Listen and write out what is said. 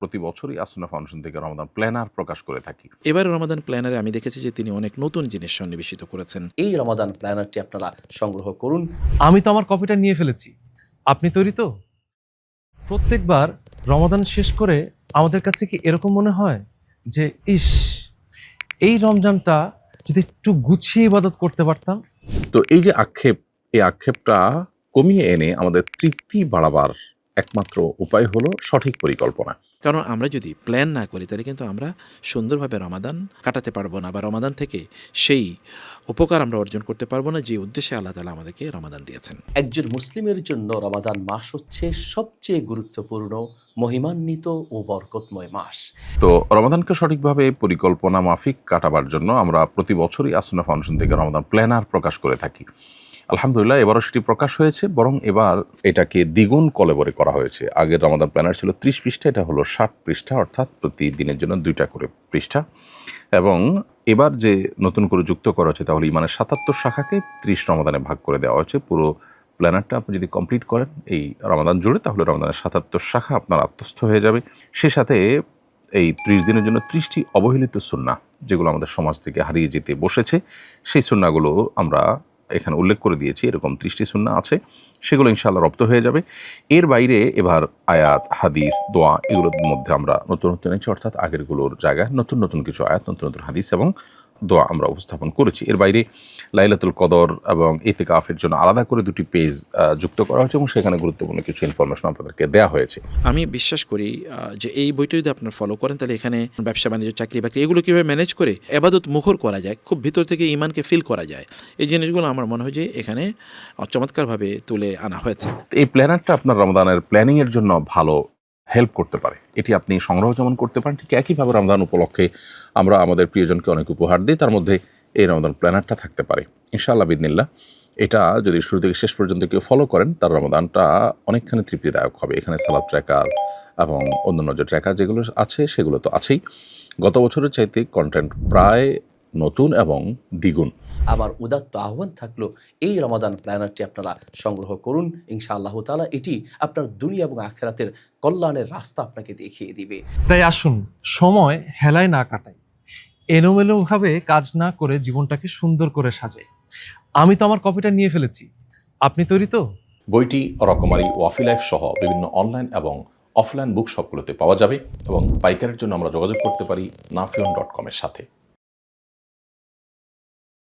প্রতি বছরই আসুন্না ফাউন্ডেশন থেকে রমাদান প্ল্যানার প্রকাশ করে থাকি। এবার রমাদান প্ল্যানারে আমি দেখেছি যে তিনি অনেক নতুন জিনিস সন্নিবেশিত করেছেন। এই রমাদান প্ল্যানারটি আপনারা সংগ্রহ করুন। আমি তো আমার কপিটা নিয়ে ফেলেছি, আপনি তৈরি তো? প্রত্যেকবার রমাদান শেষ করে আমাদের কাছে কি এরকম মনে হয় যে ইস, এই রমজানটা যদি একটু গুছিয়ে ইবাদত করতে পারতাম। তো এই যে আক্ষেপ, এই আক্ষেপটা কমিয়ে এনে আমাদের তৃপ্তি বাড়াবার একমাত্র উপায় হলো সঠিক পরিকল্পনা। কারণ আমরা যদি প্ল্যান না করি তাহলে কিন্তু আমরা সুন্দরভাবে রমাদান কাটাতে পারবো না, বা রমাদান থেকে সেই উপকার আমরা অর্জন করতে পারবো না যে উদ্দেশ্যে আল্লাহ তাআলা আমাদেরকে রমাদান দিয়েছেন। একজন মুসলিমের জন্য রমাদান মাস হচ্ছে সবচেয়ে গুরুত্বপূর্ণ, মহিমান্বিত ও বরকতময় মাস। তো রমাদানকে সঠিকভাবে পরিকল্পনা মাফিক কাটাবার জন্য আমরা প্রতি বছরই আসুন্না ফাউন্ডেশন থেকে রমাদান প্ল্যানার প্রকাশ করে থাকি। আলহামদুলিল্লাহ, এবারও সেটি প্রকাশ হয়েছে, বরং এবার এটাকে দ্বিগুণ কলেবরে করা হয়েছে। আগের রমাদান প্ল্যানার ছিল 30 পৃষ্ঠা, এটা হলো 60 পৃষ্ঠা, অর্থাৎ প্রতিদিনের জন্য 2টা করে পৃষ্ঠা। এবং এবার যে নতুন করে যুক্ত করা হয়েছে তাহলে ইমানের 77 শাখাকে 30 রমাদানে ভাগ করে দেওয়া হয়েছে। পুরো প্ল্যানারটা আপনি যদি কমপ্লিট করেন এই রমাদান জুড়ে, তাহলে রমাদানের 77 শাখা আপনার আত্মস্থ হয়ে যাবে। সে সাথে এই 30 দিনের জন্য 30টি অবহেলিত সুন্নাহ, যেগুলো আমাদের সমাজ থেকে হারিয়ে যেতে বসেছে, সেই সুন্নাহগুলো আমরা এখানে উল্লেখ করে দিয়েছি। এরকম 30টি সুন্নাহ আছে, সেগুলো ইনশাআল্লাহ রপ্ত হয়ে যাবে। এর বাইরে এবার আয়াত, হাদিস, দোয়া এগুলোর মধ্যে আমরা নতুন এনেছি, অর্থাৎ আগেরগুলোর জায়গায় নতুন নতুন কিছু আয়াত, নতুন নতুন হাদিস এবং দোয়া আমরা উপস্থাপন করেছি। এর বাইরে লাইলাতুল কদর এবং ইতিকাফের জন্য আলাদা করে 2টি পেজ যুক্ত করা হয়েছে এবং সেখানে গুরুত্বপূর্ণ কিছু ইনফরমেশন আপনাদেরকে দেওয়া হয়েছে। আমি বিশ্বাস করি যে এই বইটা যদি আপনারা ফলো করেন তাহলে এখানে ব্যবসা বাণিজ্য, চাকরি বাকরি এগুলো কীভাবে ম্যানেজ করে এবাদত মুখর করা যায়, খুব ভিতর থেকে ইমানকে ফিল করা যায়, এই জিনিসগুলো আমার মনে হয় যে এখানে চমৎকারভাবে তুলে আনা হয়েছে। এই প্ল্যানারটা আপনার রমাদানের প্ল্যানিংয়ের জন্য ভালো হেল্প করতে পারে। এটি আপনি সংগ্রহ যেমন করতে পারেন, ঠিক একইভাবে রমাদান উপলক্ষে আমরা আমাদের প্রিয়জনকে অনেক উপহার দিই, তার মধ্যে এই রমাদান প্ল্যানারটা থাকতে পারে ইনশাআল্লাহ বিদিনিল্লাহ। এটা যদি শুরু থেকে শেষ পর্যন্ত কেউ ফলো করেন, তার রমাদানটা অনেকখানি তৃপ্তিদায়ক হবে। এখানে সালাদ ট্র্যাকার এবং অন্যান্য যে ট্র্যাকার যেগুলো আছে সেগুলো তো আছেই। গত বছরের চাইতে কন্টেন্ট প্রায় নতুন এবং দ্বিগুণ। আমার উদাত্ত আহ্বান থাকলো, এই রমাদান প্ল্যানারটি আপনারা সংগ্রহ করুন। ইনশাআল্লাহ তাআলা এটি আপনার দুনিয়া এবং আখিরাতের কল্যাণের রাস্তা আপনাকে দেখিয়ে দিবে। তাই আসুন, সময় হেলায় না কাটাই, এলোমেলোভাবে কাজ না করে জীবনটাকে সুন্দর করে সাজাই। আমি তো আমার কপিটা নিয়ে ফেলেছি, আপনি তৈরি তো? বইটি রকমারি ওয়াফি লাইফ সহ বিভিন্ন অনলাইন এবং অফলাইন বুক শপগুলোতে পাওয়া যাবে এবং পাইকারের জন্য আমরা যোগাযোগ করতে পারি nafion.com এর সাথে।